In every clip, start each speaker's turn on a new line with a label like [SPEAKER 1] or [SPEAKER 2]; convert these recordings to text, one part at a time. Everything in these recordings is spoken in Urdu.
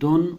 [SPEAKER 1] 2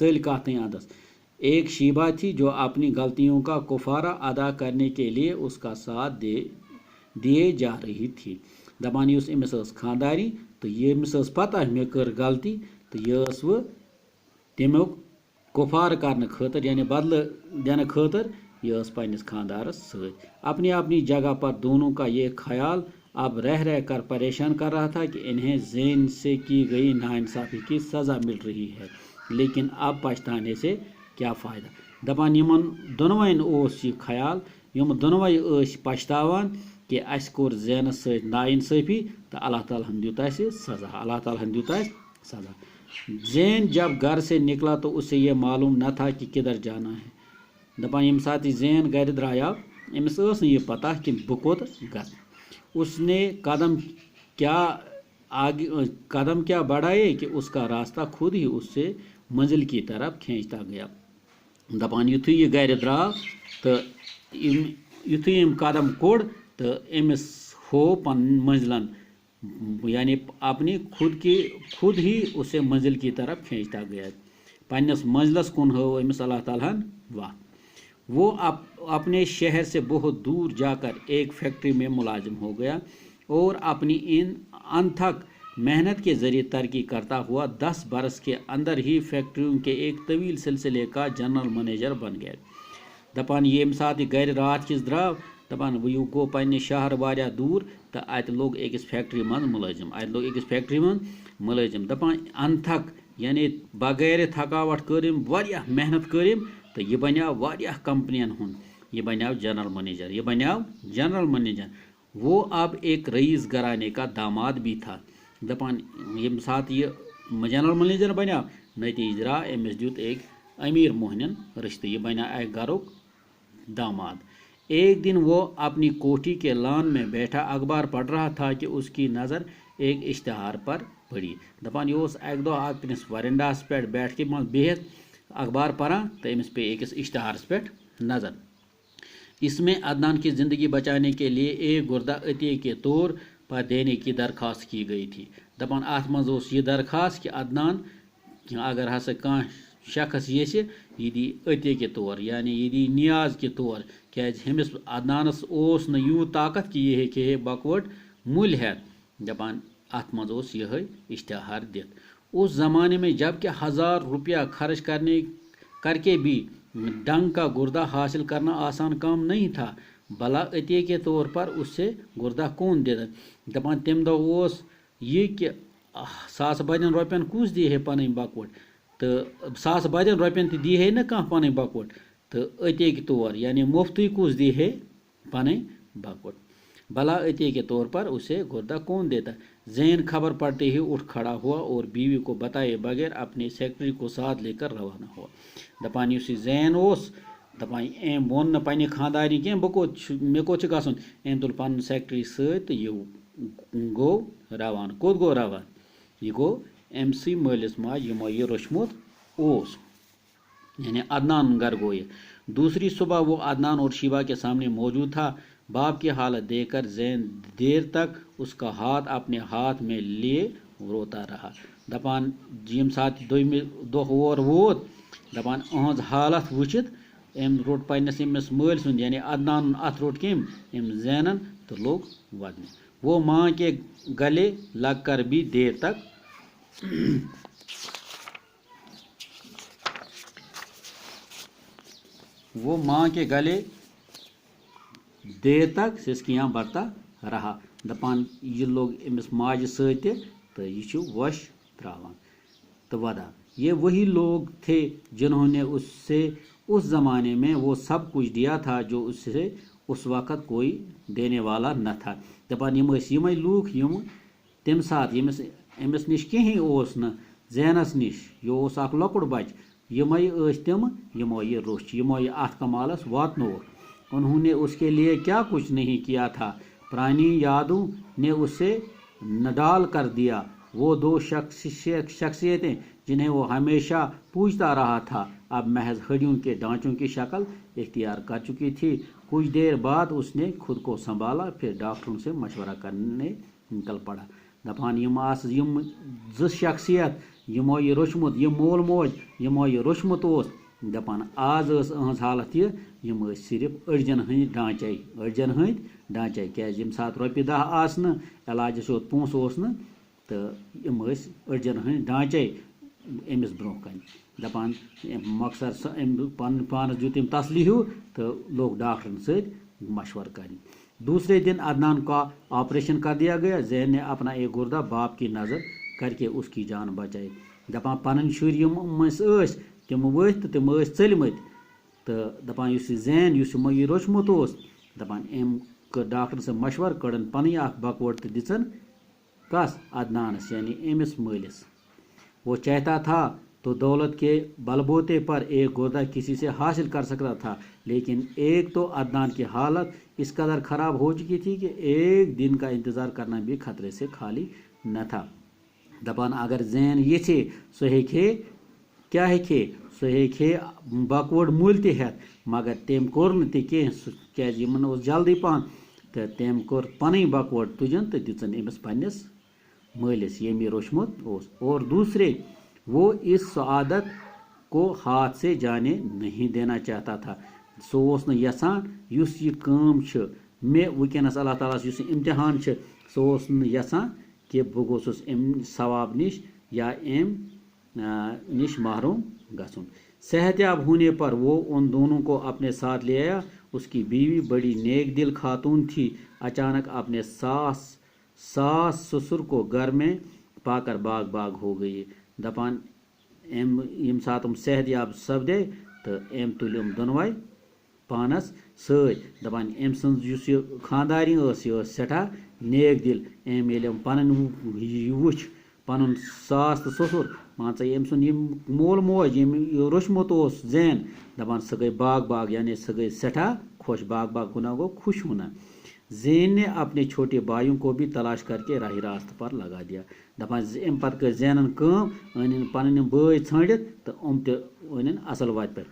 [SPEAKER 1] ژٔلۍ کتھٕے اندس. ایک شیبہ تھی جو اپنی غلطیوں کا کفارہ ادا کرنے کے لیے اس کا ساتھ دیے جا رہی تھی. دپان یُس أمِس ٲس خانداری تہٕ ییٚمِس ٲس پتہ مےٚ کٔر غلطی تہٕ یہِ ٲس وٕ تمیُک کفارٕ کرنہٕ خٲطرٕ یعنی بدلہٕ دِنہٕ خٲطرٕ یہ ٲس پننِس خاندارس سۭتۍ. اپنی اپنی جگہ پر دونوں کا یہ خیال اب رہ رہ کر پریشان کر رہا تھا کہ انہیں زین سے کی گئی ناانصافی کی سزا مل رہی ہے لیکن اب پچھتانے سے کیا فائدہ. دپان یمن دونوین اوس یہ خیال یم دونوے ٲسۍ پچھتاوان کہ اس کوٚر زینس سۭتۍ ناانصافی تو اللہ تعالیٰ ہن دیُت اسہِ سزا. اللہ تعالیٰ ہن دیُت اسہِ سزا. زین جب گھر سے نکلا تو اسے یہ معلوم نہ تھا کہ کدھر جانا ہے. دپان یم سات یہ زین گھر درایاو امس ٲس نہٕ یہ پتہ کہ بہٕ کوٚت گژھٕ. اس نے قدم کیا بڑھائے کہ اس کا راستہ خود ہی اس سے منزل کی طرف کھینچتا گیا. دپان یُتھُے یہ گھرِ درٛاو تہٕ یُتھُے أمۍ قدم کوٚڑ تہٕ أمِس ہو پنٕنۍ منزلن یعنی اپنی خود ہی اسے منزل کی طرف کھینچتا گیا. پننس منزلس کن ہو أمس اللہ تعالیٰ ہن وتھ. وہ اپنے شہر سے بہت دور جا کر ایک فیکٹری میں ملازم ہو گیا اور اپنی انتھک محنت کے ذریعے ترقی کرتا ہوا 10 برس کے اندر ہی فیکٹریوں کے ایک طویل سلسلے کا جنرل منیجر بن گیا. دپان ییٚمہِ ساتہٕ یہِ گھرِ راتھ کِس درٛاو دپان یہِ گوٚو پننہِ شہر واریاہ دوٗر تہٕ اتہِ لوٚگ أکِس فیکٹری منٛز مُلٲزِم. دپان انتھک یعنی بغیر تھکاوٹ کٔر أمۍ واریاہ محنت کٔر أمۍ تہٕ یہِ بنیٛاو واریاہ کمپنین ہُنٛد یہ بنیٛاو جنرل منیجر. وہ اب ایک رئیس گھرانے کا داماد بھی تھا. دپان ییٚمہِ ساتہٕ یہ جنرل منیجر بنیٛاو نتیجہ درٛاو أمِس دیُت ایک امیر موہنین رشتہٕ. یہ بنیٛاو اکہِ گھرُک داماد. ایک دن وہ اپنی کوٹھی کے لان میں بیٹھا اخبار پڑھ رہا تھا کہ اس کی نظر ایک اشتہار پر پڑی. دپان یہ اوس اکہِ دۄہ اکھ ورنڈاہس پٮ۪ٹھ بیٹھکہِ منٛز بِہِتھ اخبار پران تہٕ أمِس پے أکِس اشتہارس پٮ۪ٹھ نظر. اس میں عدنان کی زندگی بچانے کے لیے ایک گردہ عطیے کے طور پر دینے کی درخواست کی گئی تھی. دپان اتھ منٛز اوس یہ درخواست کہ عدنان اگر ہسا کانٛہہ شخص یژھِ یہ دی عطیے کے طور یعنی یہ دی نیاز کے طور کیازِ ہمس عدنانس اوس نہٕ یوٗت طاقت کہ یہ ہیٚکہِ ہے بکوٹ مُلۍ ہٮ۪تھ. دپان اتھ منٛز اوس یِہے اشتہار دِتھ. اس زمانے میں جب کہ 1000 روپیہ خرچ کر کے بھی ڈنگ کا گردہ حاصل کرنا آسان کام نہیں تھا بھلا عطیے کے طور پر اس سے گردہ کون دے. دپان تمہِ دۄہ اوس یہ کہ 100 بدین رۄپین کُس دی ہے پنٕنۍ بکوٹ تہٕ 100 بدین رۄپین تہِ دی ہے نہٕ کانٛہہ پنٕنۍ بکوٹ تہٕ عطیے کے طور یعنی مفتٕے کُس دی ہے پنٕنۍ بکوٹ بھلا عطیے کے طور پر اسے گردہ کون دیتا. زین خبر پڑتے ہی اٹھ کھڑا ہوا اور بیوی کو بتائے بغیر اپنے سیکرٹری کو ساتھ لے کر روانہ ہوا. دپان یُس یہِ زین اوس دپان أمۍ ووٚن نہٕ پننہِ خاندارنہِ کینٛہہ مےٚ کوٚت چھُ گژھُن. أمۍ تُل پنُن سیکرٹری سۭتۍ تہٕ یہِ گوٚو روانہٕ. کوٚت گوٚو روانہٕ یہِ گوٚو أمۍ سٕے مٲلِس ماجہِ یِمو یہِ روچھمُت اوس یعنی عدنان گھر گوٚو یہِ. دوسری صبح وہ عدنان اور شیبہ کے سامنے موجود تھا. باپ کی حالت دیکھ کر زین دیر تک اس کا ہاتھ اپنے ہاتھ میں لیے روتا رہا. دپان ییٚمہِ ساتہٕ دوٚیمہِ دۄہ اور ووت دپان أہٕنٛز حالت وٕچھِتھ أمۍ روٚٹ پننِس أمِس مٲلۍ سُنٛد یعنی عدنانُن اتھ روٚٹ کٔمۍ أمۍ زینن تہٕ لوٚگ ودنہِ. وہ ماں کے گلے لگ کر بھی دیر تک سسکیاں برتا رہا. دپان یہ لوگ أمِس ماجہِ سۭتۍ تہِ تہٕ یہِ چھُ وۄش تراوان تہٕ ودان. یہ وہی لوگ تھے جنہوں نے اس سے اس زمانے میں وہ سب کچھ دیا تھا جو اس سے اس وقت کوئی دینے والا نہ تھا. دپان یم ٲسۍ یِمے لوٗکھ یم تمہِ ساتہٕ أمِس نِش کِہیٖنۍ اوس نہٕ زینس نِش یہِ اوس اکھ لۄکُٹ بچہِ یِمے ٲسۍ تِم یِمو یہِ روٚچھ یِمو یہِ اتھ کمالس واتنووُکھ. انہوں نے اس کے لیے کیا کچھ نہیں کیا تھا. پرانی یادوں نے اسے نڈال کر دیا. وہ 2 شخصیتیں جنہیں وہ ہمیشہ پوجتا رہا تھا اب محض ہڈیوں کے ڈھانچوں کی شکل اختیار کر چکی تھی. کچھ دیر بعد اس نے خود کو سنبھالا پھر ڈاکٹروں سے مشورہ کرنے نکل پڑا. دپان یم 2 شخصیت یمو یہ روچمت یہ مول موج یمو یہ روچمت دپان آز اہز حالت یم صرف أڑجن ہند ڈانچے کیاز یم سات رۄپیہِ دہ آسنہ علاجس یوت پونسہٕ اوس نہٕ تہٕ یم أڑجن ہند ڈانچے أمس برونٛہہ کن دپان مۄخصر پن پانس دیُت أمۍ تسلی ہیوٗ تہٕ لوگ ڈاکٹرن سۭتۍ مشور کرنہِ دوسرے دن عدنان کا آپریشن کر دیا گیا زین نے اپنا ایک گردہ باپ کی نظر کر کے اس کی جان بچائی دپان پنن شُرۍ یِم ٲسۍ تِم ؤتھۍ تہٕ تِم ٲسۍ ژٔلمٕتۍ تہٕ دپان یُس یہِ زین یُس یِمو یہِ روچمُت اوس دپان أمۍ کٔر ڈاکٹرن سۭتۍ مشور کٔڑن پنٕنۍ اکھ بکوٲڑ تہٕ دِژن کس عدنانس یعنی أمِس مٲلِس وہ چاہتا تھا تو دولت کے بلبوتے پر ایک گردہ کسی سے حاصل کر سکتا تھا لیکن ایک تو عدنان کی حالت اس قدر خراب ہو چکی تھی کہ ایک دن کا انتظار کرنا بھی خطرے سے خالی نہ تھا دپان اگر زین یژھے سُہ ہیٚکہِ کیاہ ہیٚکہِ سُہ ہیٚکہِ بکوٲڑ مٔلۍ تہِ ہٮ۪تھ مگر تٔمۍ کوٚر نہٕ تہِ کینٛہہ سُہ کیازِ یِمن اوس جلدی پہن تہٕ تٔمۍ کوٚر پنٕنۍ بکوٲڑ تُجن تہٕ دِژن أمِس پننِس مٲلِس ییٚمۍ یہِ روچمُت اوس اور دوسرے وہ اس سعادت کو ہاتھ سے جانے نہیں دینا چاہتا تھا سُہ اوس نہٕ یژھان یُس یہِ کٲم چھِ مےٚ وٕنکیٚنس اللہ تعالیٰ یُس یہِ امتحان چھِ سُہ اوس نہٕ یژھان کہ بہٕ گوٚژھُس امہِ ثواب نِش یا امہِ نش محروم گژھُن صحت یاب ہونے پر وہ ان دونوں کو اپنے ساتھ لے آیا اس کی بیوی بڑی نیک دل خاتون تھی اچانک اپنے ساس سسر کو گھر میں پا کر باغ باغ ہو گئی دپان یم سات صحت یاب سپدے تو أمۍ تُلۍ یِم دۄنوَے پانس سۭتۍ دپان أمۍ سٕنٛز یُس یہِ خاندارنۍ ٲس یہِ ٲس سٮ۪ٹھاہ نیک دل أمۍ ییٚلہِ یِم پنٕنۍ یہِ وٕچھ پنُن ساس تہٕ سسُر مان ژٕ ییٚمۍ سُنٛد یِم مول موج ییٚمۍ یہِ روچمُت اوس زین دپان سۄ گٔے باغ باغ یعنی سۄ گٔے سٮ۪ٹھاہ خۄش باغ باغ ہونا گوٚو خوش ہونا زین نے اپنے چھوٹے بھائیوں کو بھی تلاش کر کے راہ راست پر لگا دیا دپان امہِ پتہٕ کٔر زینن کٲم أنِن پنٕنۍ یِم بٲے ژھٲنڈِتھ تہٕ یِم تہِ أنِن اصل وتہِ پٮ۪ٹھ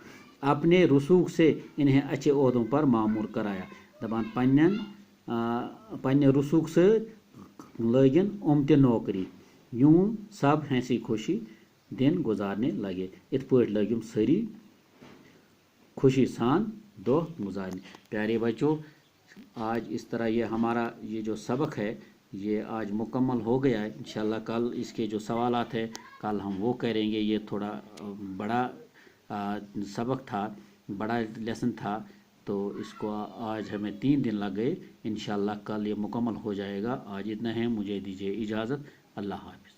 [SPEAKER 1] اپنے رسوخ سے انہیں اچھے عہدوں پر معمور کرایا دپان پننہِ رسوخ سۭتۍ لٲگِن یِم تہِ نوکری یوں سب ہنسی خوشی دن گزارنے لگے ات پٲٹھۍ لٔگۍ یِم سٲری خوشی سان دۄہ گزارنے پیارے بچوں آج اس طرح یہ ہمارا یہ جو سبق ہے یہ آج مکمل ہو گیا ہے انشاءاللہ کل اس کے جو سوالات ہیں کل ہم وہ کریں گے یہ تھوڑا بڑا سبق تھا بڑا لیسن تھا تو اس کو آج ہمیں 3 دن لگ گئے انشاءاللہ کل یہ مکمل ہو جائے گا آج اتنا ہے مجھے دیجیے اجازت اللہ حافظ